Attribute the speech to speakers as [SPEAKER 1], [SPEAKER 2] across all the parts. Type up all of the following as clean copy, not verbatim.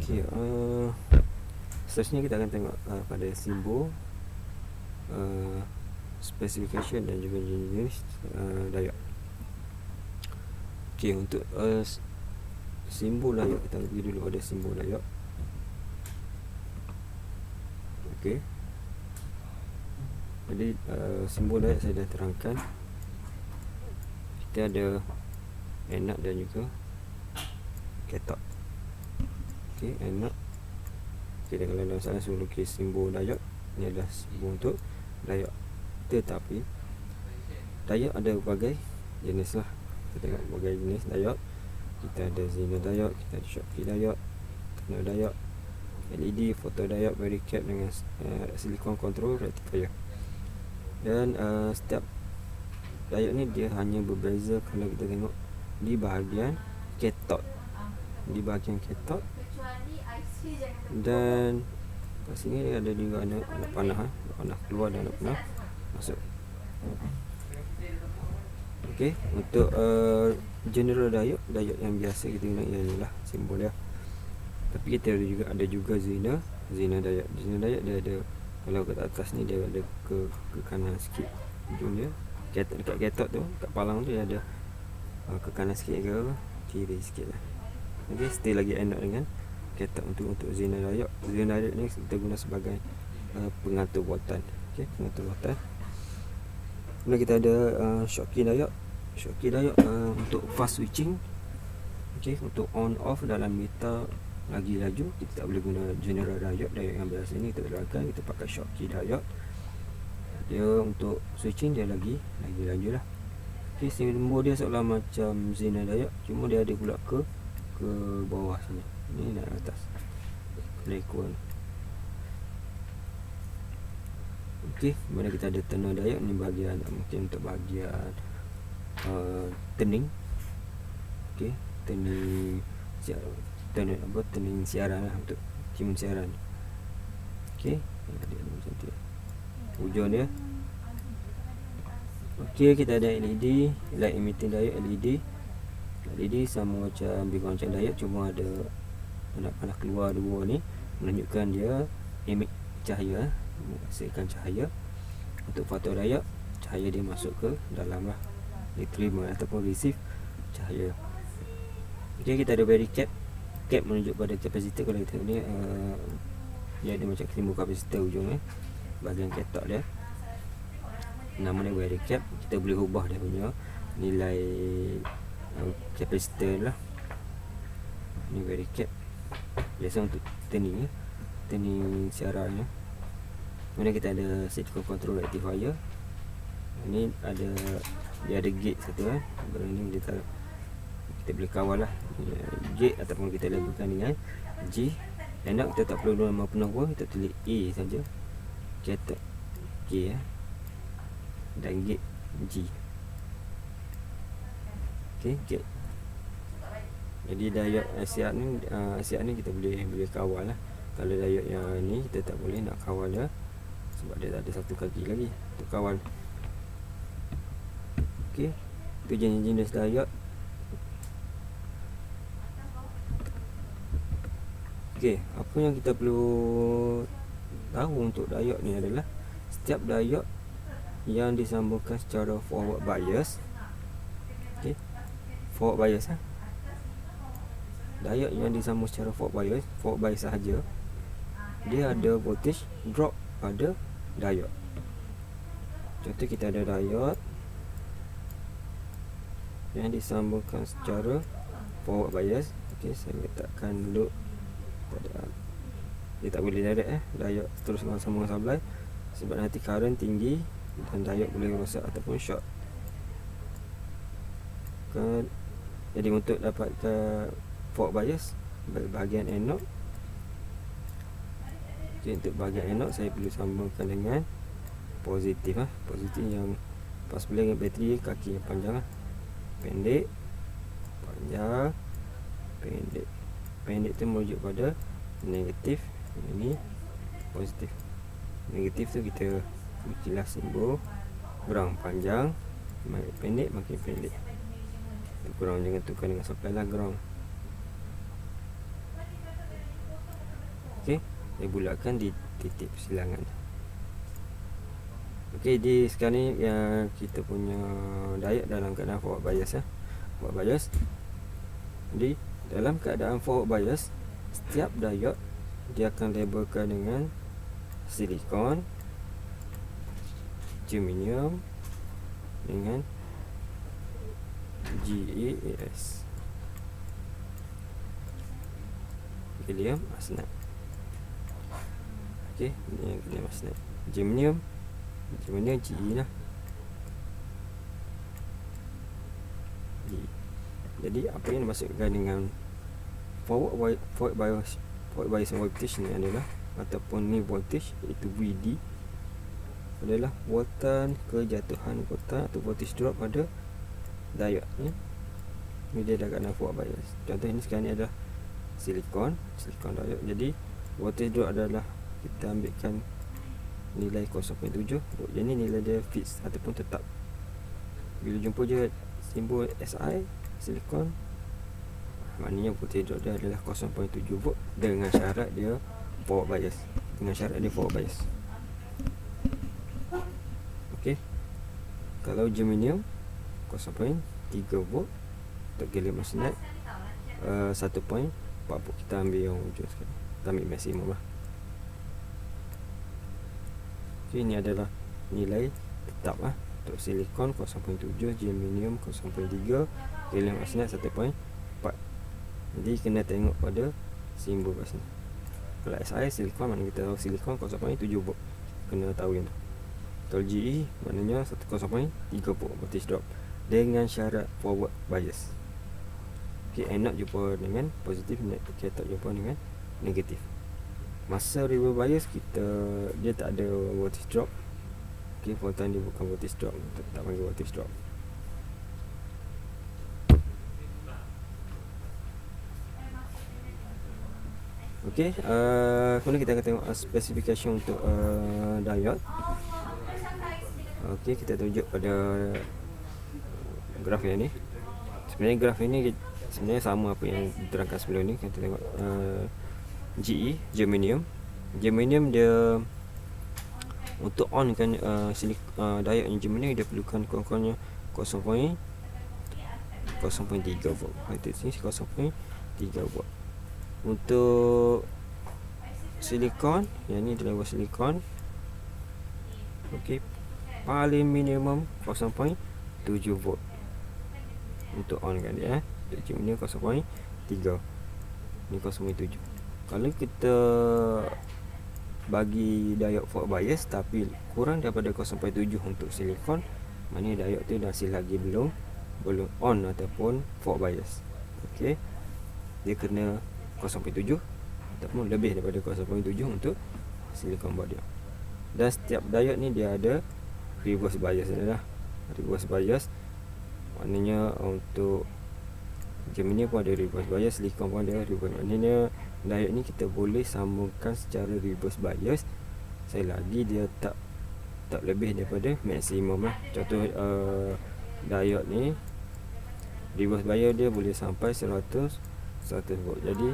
[SPEAKER 1] Okey, seterusnya kita akan tengok pada simbol, specification dan juga jenis diode. Okey, untuk simbol diode, kita pergi dulu pada simbol diode. Okey, jadi simbol diode saya dah terangkan. Kita ada anode dan juga kathod. Okey, anode. Okey, kalau dalam soalan suruh lukis simbol diode, ini adalah simbol untuk diode. Tetapi diode ada berbagai jenis lah. Kita tengok berbagai jenis diode. Kita ada Zener diode, kita ada Schottky diode, tunnel diode, LED, photodiode, varicap dengan silicon control rectifier. Dan setiap diode ni dia hanya berbeza kalau kita tengok di bahagian kathod. Di bahagian kathod. Dan kat sini ada juga anak panah, anak panah keluar dan anak panah masuk. Okey, untuk general diode yang biasa kita guna ialah simbol dia. Tapi kita ada juga Zener diode. Zener diode dia ada, kalau kat atas ni dia ada ke kanan sikit ujung dia. Dekat kathod tu, kat palang tu dia ada ke kanan sikit ke kiri sikit lah. Okey, still lagi anode dengan kathod untuk Zener diode. Zener diode ni kita guna sebagai pengatur voltan. Okey, pengatur voltan. Kemudian kita ada Schottky diode. Schottky diode untuk fast switching. Okey, untuk on off dalam meter lagi laju kita tak boleh guna general diode yang biasa ni kita terangkan, kita pakai Schottky diode. Dia untuk switching dia lagi laju lah. Okey, simbol dia seolah macam Zener diode, cuma dia ada pula ke bawah sini. Ni naik atas. Lekon. Okey, kemudian kita ada tunnel diode ni bahagian mungkin untuk bahagian turning. Okey, turning siaran lah, untuk tune siaran. Okey, dia macam tu hujung dia. Okey, kita ada LED, light emitting diode. LED sama macam macam diode, cuma ada anak panah keluar dua ni menunjukkan dia emit cahaya, menghasilkan cahaya. Untuk photodiode, cahaya dia masuk ke dalam lah, diterima ataupun receive cahaya. Okey, kita ada varicap. Cap menunjuk pada kapasitor. Kalau kita ni dia ada macam simbol kapasitor ujung bahagian kathod dia. Nama dia varicap. Kita boleh ubah dia punya nilai kapasitor lah. Ni varicap. Biasa untuk turning siaran. Kemudian kita ada silicon control rectifier. Ini ada, dia ada gate satu Ini kita boleh kawal lah gate, ataupun kita labelkan dengan G. Anode kita tak perlu nama penuh pun, kita tulis A saja. Kathod K dan gate G. Okey, gate. Jadi diode siap ni kita boleh kawal lah. Kalau diode yang ni kita tak boleh nak kawal dia, sebab dia tak ada satu kaki lagi untuk kawal. Okey, itu jenis diode. Okey, apa yang kita perlu tahu untuk diode ni adalah setiap diode yang disambungkan secara forward bias. Okey, forward bias diode yang disambung secara forward bias sahaja, dia ada voltage drop pada diode. Contoh, kita ada diode yang disambungkan secara forward bias. Okey, saya letakkan dulu. Dia tak boleh direct diode terus sambung supply, sebab nanti current tinggi dan diode boleh rosak ataupun short kan. Jadi untuk dapatkan forward bias bahagian anode, untuk bahagian anode saya perlu sambungkan dengan positif positif yang pas boleh dengan bateri kaki yang panjang pendek, panjang, pendek tu merujuk pada negatif, ini positif. Negatif tu kita bikinlah simbol ground, panjang makin pendek makin pendek. Ground jangan tukar dengan supply lah, ground. Okey, saya bulatkan di titik persilangan. Okey, di sekarang ni kita punya diode dalam keadaan forward bias forward bias. Jadi dalam keadaan forward bias, setiap diode dia akan labelkan dengan silikon, germanium dengan GaAs, gallium arsenide. Okey, ni yang gallium arsenide. Germanium Ge lah. Jadi apa yang dimaksudkan dengan forward bias voltage ni adalah, ataupun ni voltage, iaitu VD adalah voltan kejatuhan voltan atau voltage drop pada diode ni. Ni dia dah kena forward bias. Contoh ini sekarang ni adalah silikon diode. Jadi voltage drop adalah, kita ambilkan nilai 0.7 volt. Jadi nilai dia fix ataupun tetap. Bila jumpa je simbol Si, silikon, maknanya voltage drop dia adalah 0.7 volt dengan syarat dia forward bias. Okey. Kalau germanium 0.3 volt untuk gallium arsenide 1.4 volt. Kita ambil yang ujung sekali, kita ambil maksimum lah. Okay, ini adalah nilai tetap untuk silikon 0.7, germanium 0.3, gallium arsenide 1.4. Jadi kena tengok pada simbol kat sini. Kalau Si silikon, maknanya kita tahu silikon 0.7 volt, kena tahu yang tu. Kalau Ge maknanya 0.3 volt voltage drop dengan syarat forward bias. Okay, anode jumpa dengan positif, cathode jumpa dengan negatif. Masa reverse bias dia tak ada voltage drop. Okay, voltan dia bukan voltage drop, tak panggil voltage drop. Okay, kemudian kita akan tengok specification untuk diode. Okay, kita tunjuk pada graf yang ni. Sebenarnya graf ini sebenarnya sama apa yang diterangkan sebelum ni. Kita tengok Ge, germanium dia untuk on kan diode yang germanium, dia perlukan kurang-kurangnya 0.3 volt. Itu sini 0.3 volt. Untuk silikon, yang ni adalah silikon. Okey, paling minimum 0.7 volt untuk on kan dia. Untuk germanium 0.3, ni 0.7. Kalau kita bagi diode forward bias tapi kurang daripada 0.7 untuk silikon, maknanya diode tu masih lagi belum on ataupun forward bias. Okey, dia kena 0.7 ataupun lebih daripada 0.7 untuk silikon body. Dan setiap diode ni dia ada reverse bias adalah. Reverse bias maknanya untuk germanium pun ada reverse bias, silikon pun ada reverse. Maknanya diode ni kita boleh sambungkan secara reverse bias selagi dia tak lebih daripada maksimum lah. Contoh diode ni reverse bias dia boleh sampai 100 volt. Jadi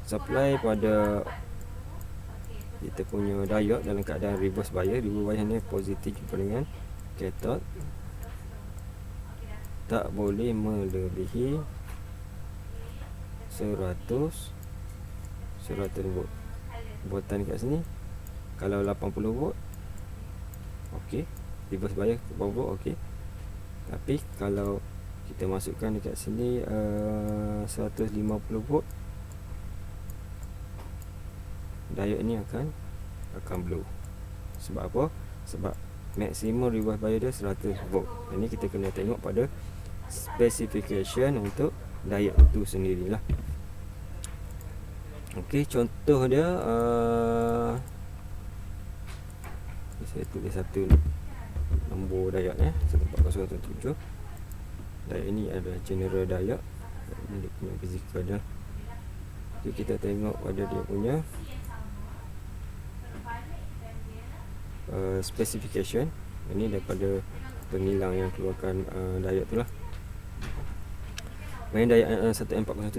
[SPEAKER 1] supply pada kita punya diode dalam keadaan reverse bias ni positif jumpa dengan cathode, tak boleh melebihi 100 volt. Voltan kat sini kalau 80 volt okey, reverse bias 80 volt okey. Tapi kalau kita masukkan dekat sini 150 volt, diode ni akan blow. Sebab apa? Sebab maksimum reverse bias dia 100 volt. Ini kita kena tengok pada specification untuk diode itu sendirilah. Okey, contoh dia saya tulis satu nombor diode 14017. Diode ini adalah general diode. Ini dia punya physical dia. Okay, kita tengok pada dia punya specification. Ini daripada penilang yang keluarkan diode tu lah. Main diode 1M401